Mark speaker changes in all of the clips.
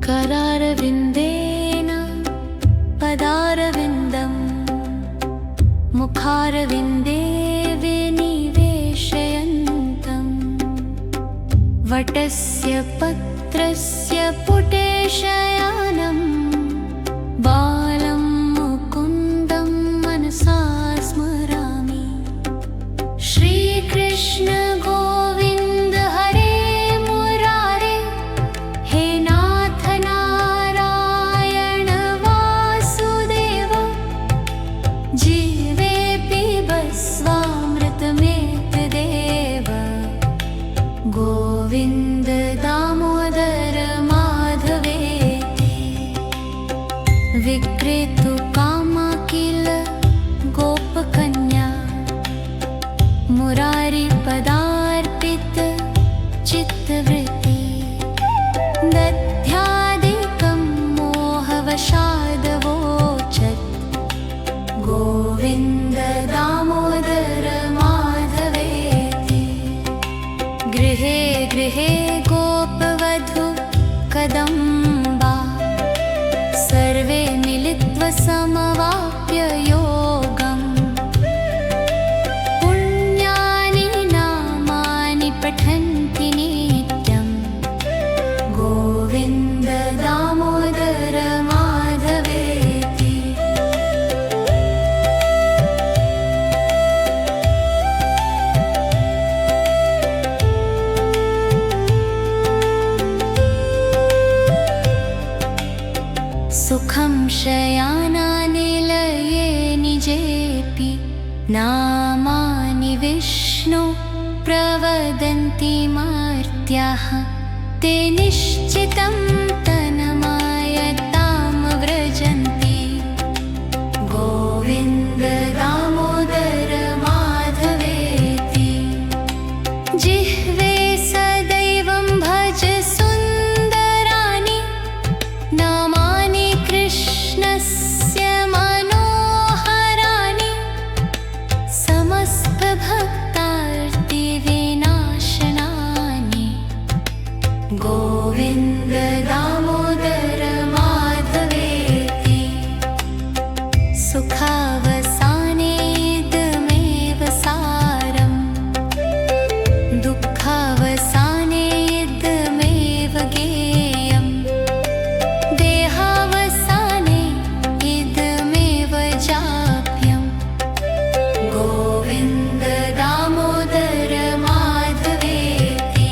Speaker 1: करारविन्देन पदारविन्दं मुखारविन्दे विनिवेशयन्तम् वटस्य पत्रस्य पुटे शयानं बालं मुकुन्दं मनसा स्मरामि। श्रीकृष्ण गोविन्द हरे मुरारे, हे नाथ नारायण वासुदेव, जीवे पिबस्वामृतमेतदेव। गोविन्द दामोदर माधवेति, विक्रेतु कामा किल गोपकन्या, मुरारी पदार्पित चित्तवृत्ति। दध्यादिकं मोहवशादवोचत्, गोविन्द दामोदर माधवेति। गृहे गृहे गोपवधू कदम्बा, सर्वे मिलित्वा समवाप्य योगम्। पुण्यानि नामानि पठन्ति नित्यं, गोविन्द दामोदर माधवेति। सुखं शयानानिलये निजेऽपि, नामानि विष्णु प्रवदन्ति मर्त्याः। ते निश्चितं तन्मायतां व्रजन्ति, गोविन्द दामोदर माधवेति। जिह्वे सदैवं भज सुन्दराणि नामानि कृष्णस्य मनोहराणि। समस्तभक्तार्तिविनाशनानि, गोविन्द दामोदर माधवेति। सुखावसाने इदमेव सारम्, दुःखावसाने इदमेव गेयम्। देहावसाने इदमेव जाप्यम्, गोविन्द दामोदर माधवेति।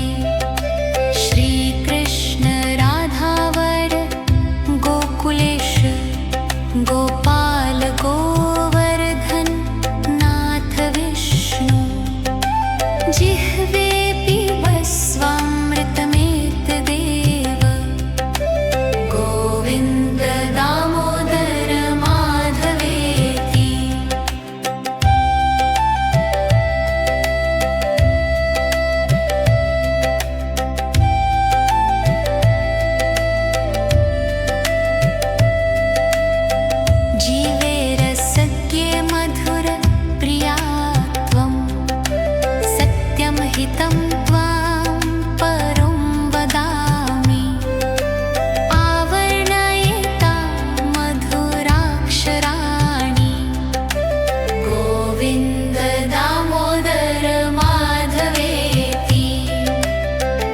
Speaker 1: श्रीकृष्ण राधावर गोकुलेश, गोपाल गोवर्धन नाथ विष्णु। जिह्वे पिबस्वामृतमेतदेव, गोविन्द दामोदर माधवेति। जीवे रसज्ञे मधुर प्रिया त्वं, सत्यं हितं त्वां परं वदामि। आवर्णयेतां मधुराक्षराणि, गोविन्द दामोदर माधवेति।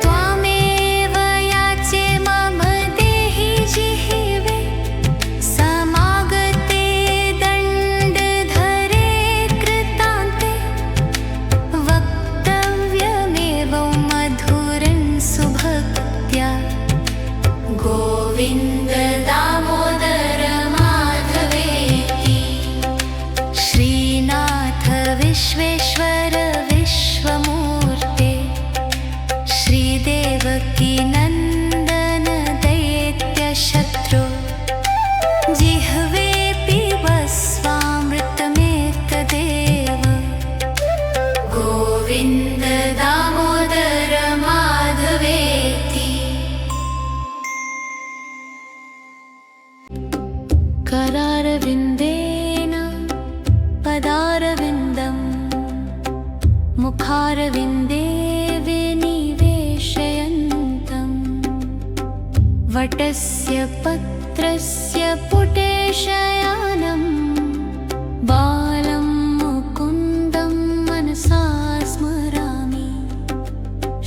Speaker 1: त्वामेव याचे मम देहि जिह्वे, समागते दण्डधरे कृतान्ते। वक्तव्यमेव मधुरं सुभक्त्या, गोविन्द दामोदर माधवेति। श्रीनाथ विश्वेश्वर विश्वमूर्ते, श्रीदेवकी नन्दन दैत्यशत्रु। जिह्वे पिबस्वामृतमेतदेव, गोविन्द दामोदर माधवेति। करारविन्देन पदारविन्दं मुखारविन्दे विनिवेशयन्तम् वटस्य पत्रस्य पुटे शयानं बालं मुकुन्दं मनसा स्मरामि।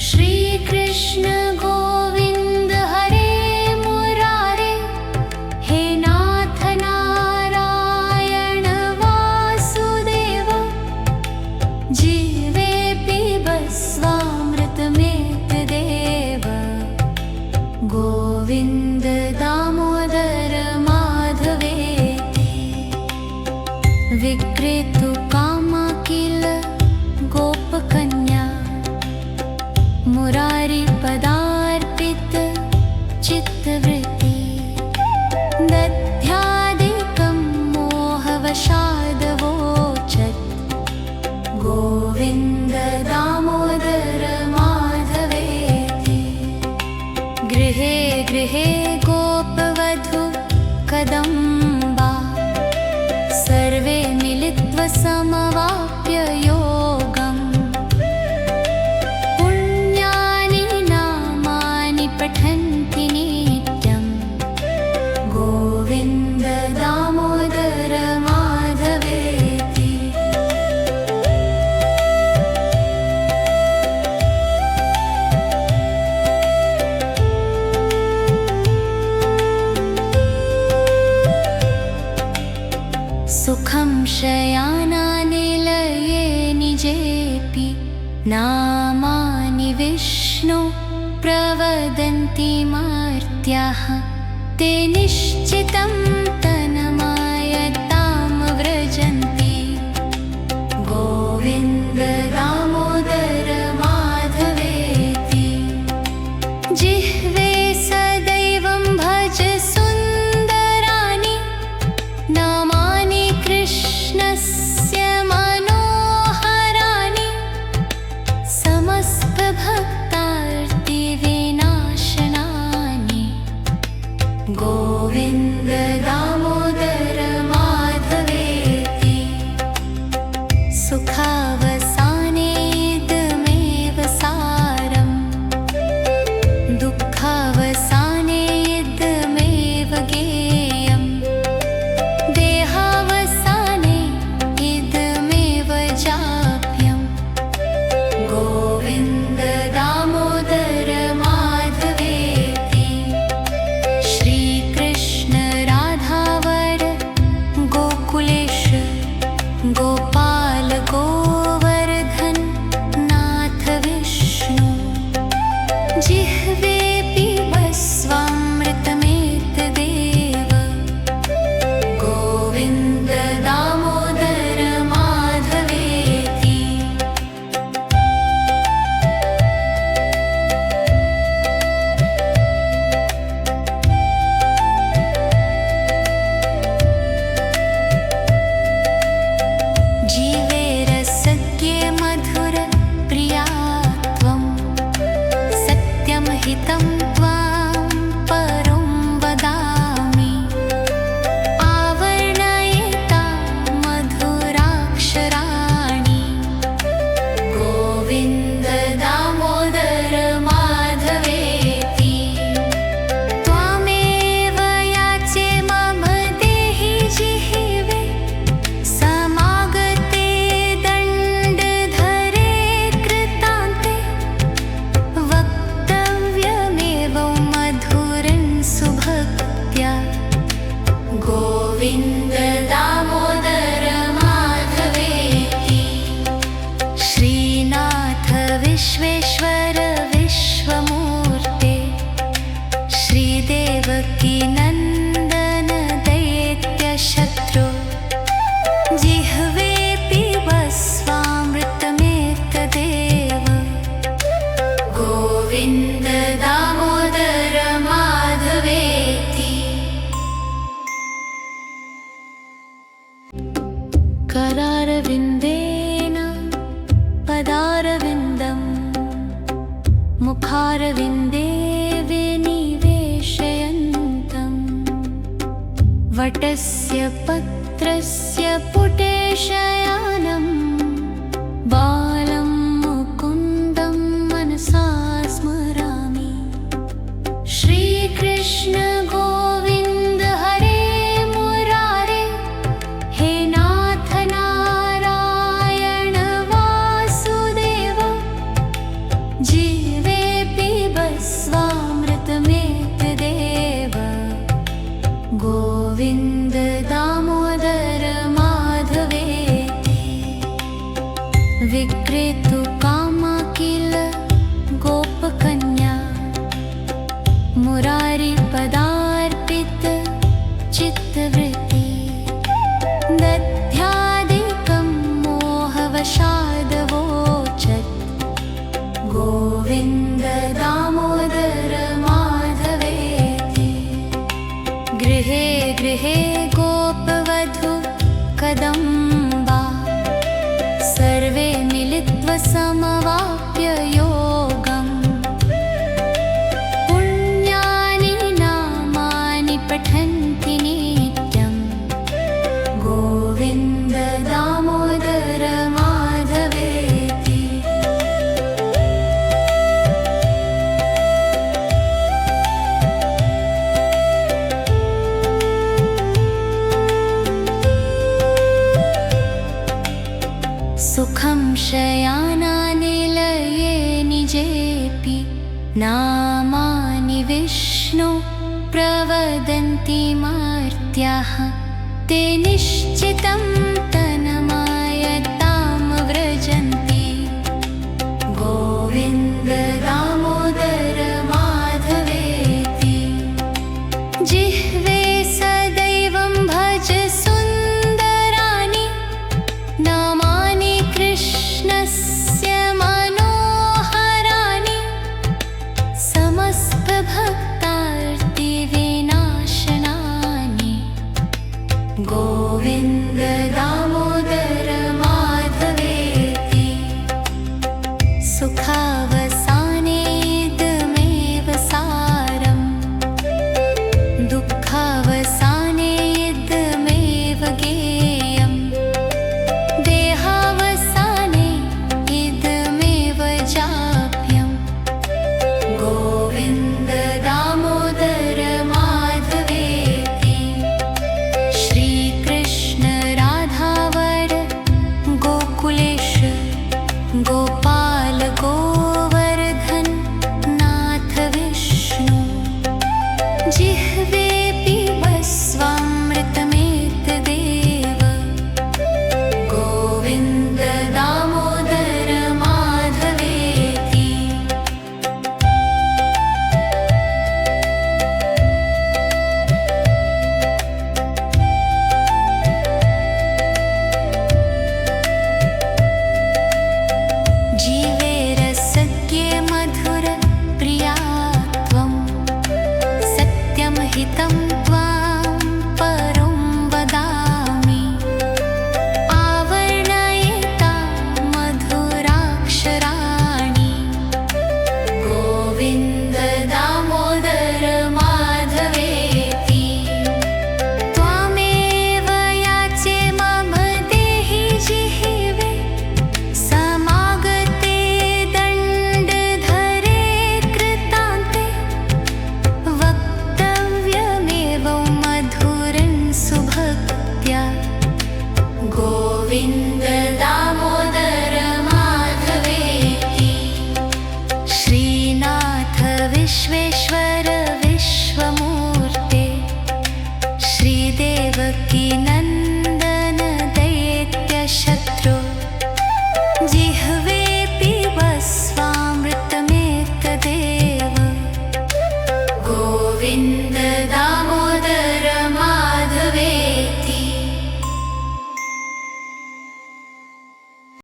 Speaker 1: श्रीकृष्ण गोविन्द हरे मुरारे, हे नाथ नारायण वासुदेव, जीवे पिबस्वामृतमेतदेव। गोविन्द दामोदर माधवेति, विक्रेतु कामा किल गोपकन्या, मुरारी पदार्पित चित्तवृत्ति, दध्यादिकं मोहवशादवोचत्। गोविन्द दामोदर माधवेति, गृहे गृहे गोपवधू कदम्बा, सर्वे मिलित्वा समवाप्य योगम्। पुण्यानि नामानि पठन्ति नित्यम्। गोविन्द दामोदर माधवेति। सुखं शयानानिलये निजेऽपि, नामानि विष्णु प्रवदन्ति मर्त्याः। ते निश्चितं तन्मायतां व्रजन्ति। गोविन्द दामोदर माधवेति, जिह्वे सदैवं भज सुन्दराणि नामानि कृष्णस्य मनोहराणि। समस्तभक्तार्तिविनाशनानि। गोविन्द दामोदर माधवेति, सुखावसाने इदमेव सारम्, दुःखावसाने इदमेव गेयम्, देहावसाने इदमेव जाप्यम्। गोविन्द दामोदर माधवेति, श्रीकृष्ण राधावर गोकुलेश, गोपाल गोवर्धन नाथ विष्णु, जिह्वे पिबस्वामृतमेतदेव। गोविन्द दामोदर माधवेति। जीवे रसज्ञे मधुर प्रिया त्वं, सत्यं हितं त्वां परं वदामि। आवर्णयेतां मधुराक्षराणि। गोविन्द दामोदर माधवेति, त्वामेव याचे मम देहि जिह्वे, समागते दण्डधरे कृतान्ते। वक्तव्यमेव मधुरं सुभक्त्या। गोविन्द दामोदर माधवेति, श्रीनाथ विश्वेश्वर विश्वमूर्ते, श्रीदेवकी नन्दन दैत्य शत्रु, जिह्वे पिबस्वामृतमेतदेव। गोविन्द दामोदर माधवेति। करारविन्देन पदारविन्दं, मुखारविन्दे विनिवेशयन्तम्। वटस्य पत्रस्य पुटे शयानं बालं मुकुन्दं मनसा स्मरामि। श्रीकृष्ण कृष्ण गोविन्द हरे मुरारे, हे नाथ नारायण वासुदेव, जीवे पिबस्वामृतमेतदेव। गोविन्द दामोदर माधवेति, विक्रेतु कामा किल गोपकन्या, मुरारी पदार्पित चित्तवृत्ति, दध्यादिकं मोहवशादवोचत्। गोविन्द दामोदर माधवेति, गृहे गृहे गोपवधू कदम्बा, सर्वे मिलित्वा समवाप्य योगम्। पुण्यानि नामानि पठन्ति नित्यम्, गोविन्द दामोदर माधवेति। सुखं शयानानिलये निजेऽपि, नामानि विष्णु प्रवदन्ति मर्त्याः। ते निश्चितं तन्मायतां व्रजन्ति, गोविन्द दामोदर माधवेति। जिह्वे सदैवं भज सुन्दराणि, नामानि कृष्णस्य मनोहराणि। समस्तभक्तार्तिविनाशनानि, गोविन्द दामोदर माधवेति। सुखावसाने इदमेव सारम्, दुःखावसाने इदमेव गेयम्। देहावसाने इदमेव जाप्यम्, गोविन्द दामोदर माधवेति। श्रीकृष्ण राधावर गोकुलेश, गोपाल गोवर्धन नाथ विष्णु। जिह्वे पिबस्वामृतमेतदेव, गोविन्द दामोदर माधवेति। जीवे रसज्ञे मधुर प्रिया त्वं, सत्यं हितं